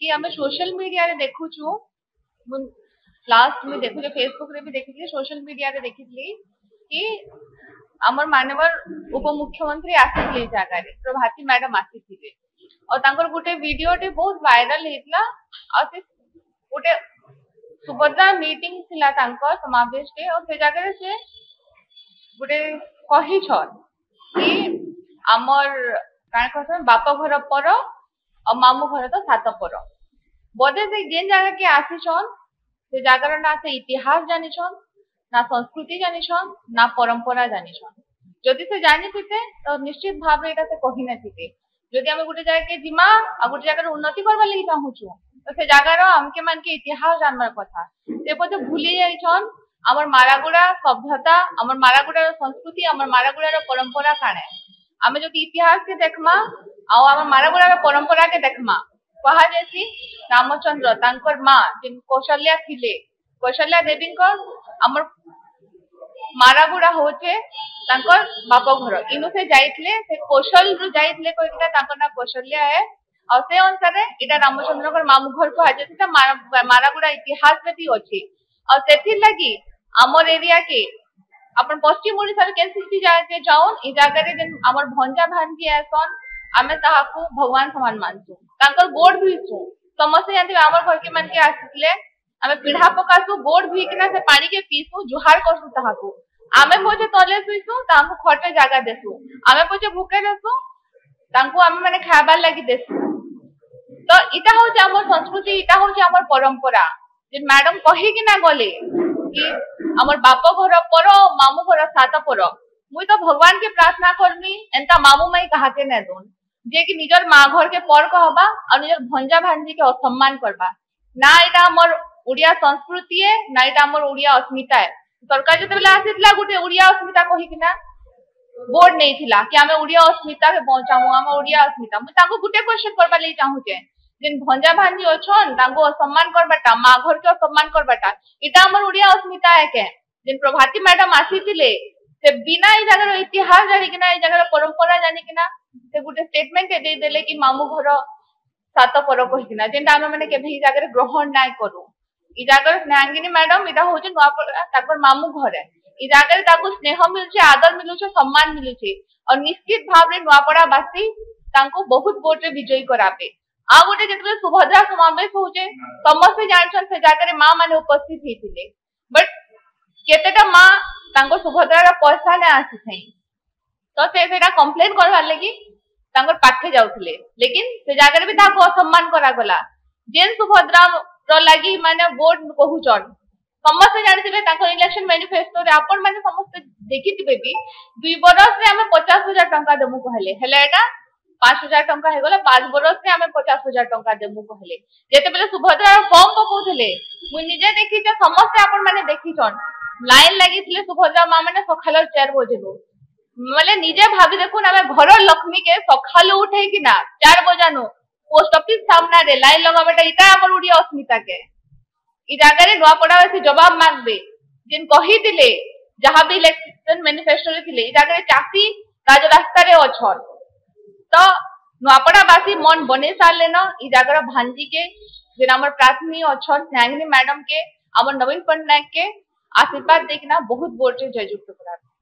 कि आम social media रे देखुछु लास्ट में देखुचे फेसबुक रे भी देखिली सोशल मीडिया रे देखिली कि आमर मानवर उपमुख्यमंत्री आसीले जगह रे प्रभाती मैडम आसीथिले और तांकर गुटे वीडियो टे बहुत वायरल हेतला और से गुटे सुभद्रा मीटिंग थिला तांकर समावेश के और से जगह रे से गुटे कहि छन कि आमर कान कहसन बाप घर पर और मामू घर तो सात पर बोधे से जेन जगह के आसी छन से जगह ना से इतिहास जानि छन ना संस्कृति जानि छन ना परंपरा जानि छन जदि से जानि थिते तो निश्चित भाव एटा से कहि न थिते जदि हम गुटे जगह के जिमा आ गुटे जगह उन्नति करबा लागि चाहूछु तो से जगह रो हमके मन के इतिहास जानबार कथा से बोधे भूली जाई छन हमर मारागुड़ा सभ्यता हमर मारागुड़ा संस्कृति हमर मारागुड़ा परंपरा काने आमे जदि इतिहास के देखमा आ हमर मारागुड़ा परंपरा के देखमा कहा जैसी रामचंद्र तांकर मां जिन कौशल्या थिले कौशल्या देवी को हमर मारागुड़ा होचे तांकर बाप घर इनु से जाइतले से कौशल रु जाइतले कोइटा तांकर ना कौशल्या है और से अनुसार इटा रामचंद्र कर मामू घर को हाजे था मारागुड़ा इतिहास में भी अछि और सेथि लगी हमर एरिया के अपन पश्चिम ओडिसा के केनसी जगह के जाउन ई जगह रे जन हमर भंजा भांजी आसन आमे ताहाकू भगवान समान मानसु तांकर गोड़ भीसु समस्त जानते हमर घर के मन के आसितले आमे पीढ़ा पकासु गोड़ भीकना से पानी के पीसु जुहार करसु ताहाकू आमे पोजे तले सुइसु तांको खटे जागा देसु आमे पोजे भूखे रहसु तांको आमे माने खाबार लागि देसु तो इटा हो जे हमर संस्कृति इटा हो जे हमर परंपरा जे मैडम कहि कि ना गले कि हमर बाप घर पर मामू घर सात पर मुई तो भगवान के प्रार्थना करमी एंता मामू माई कहा के न दोन जे कि निजर मां घर के पर कहबा और निजर भंजा भांजी के असम्मान करबा ना इटा हमर उड़िया संस्कृति है ना इटा हमर उड़िया अस्मिता है सरकार जते बेला आसितला गुटे उड़िया अस्मिता कहि कि ना बोर्ड नहीं थिला कि हमें उड़िया अस्मिता के पहुंचाऊ हमें उड़िया अस्मिता मुई ताको गुटे क्वेश्चन करबा ले चाहू छे जिन भंजा भांजी अछन ताको सम्मान करबाटा मां घर के सम्मान करबाटा इटा हमर उड़िया अस्मिता है के जिन प्रभाती मैडम आसीतिले से बिना ई जगह इतिहास जानि कि ना ई जगह परंपरा जानि कि ना से गुटे स्टेटमेंट दे देले कि मामू घर सात पर कहि कि ना जेंटा हम माने केभे ई जगह ग्रहण नाय करू ई जगह स्नेहांगिनी मैडम इटा होचे नुआपड़ा ताकर मामू घर है ई जगह ताको स्नेह मिलुचे आदर मिलुचे सम्मान मिलुचे और निश्चित भाव रे नुआपड़ा बासी तांको बहुत वोट रे विजयी कराबे आ गोटे जेतबे सुभद्रा समावेश होचे समस्त जानछन से जगह मां माने उपस्थित हेतिले बट केतेटा मां तांको सुभद्रा रा पैसा ने आसी थई तो सेटा कंप्लेन करवार लगी तांकर पाठे जाउथले लेकिन से जगह भी ताको असम्मान करा गला जेन सुभद्रा रो लगी माने वोट कहूचन समस्त जानथिबे तांको इलेक्शन मैनिफेस्टो रे आपण माने समस्त देखिथिबे भी 2 बरस रे हमें 50,000 टंका देमु कहले हेले एटा 5,000 टंका हे गला 5 बरस रे हमें 50,000 टंका देमु कहले जेते बेले सुभद्रा फॉर्म पकोथले मु निजे देखि जे समस्त आपण माने देखिछन लाइन लागिथिले सुभद्रा मां माने सखाल 4 बजे रो माने निजे भाबी देखुन हमें घर लक्ष्मी के सखाल उठे कि ना 4 बजानो पोस्ट ऑफिस सामना रे लाइन लगाबेटा इटा हमर उड़िया अस्मिता के ई जगह रे नुआपड़ा से जवाब मांगबे जिन कहि दिले जहां भी इलेक्शन मैनिफेस्टो रे थिले ई जगह रे चासी राज रास्ता रे अछन तो नुआपड़ा बासी मन बने सारले न ई जगह भांजी के जेन हमर प्रार्थनी अछन स्नेहांगिनी मैडम के हमर नवीन पटनायक के आशीर्वाद देखना बहुत वोट रे जययुक्त करा।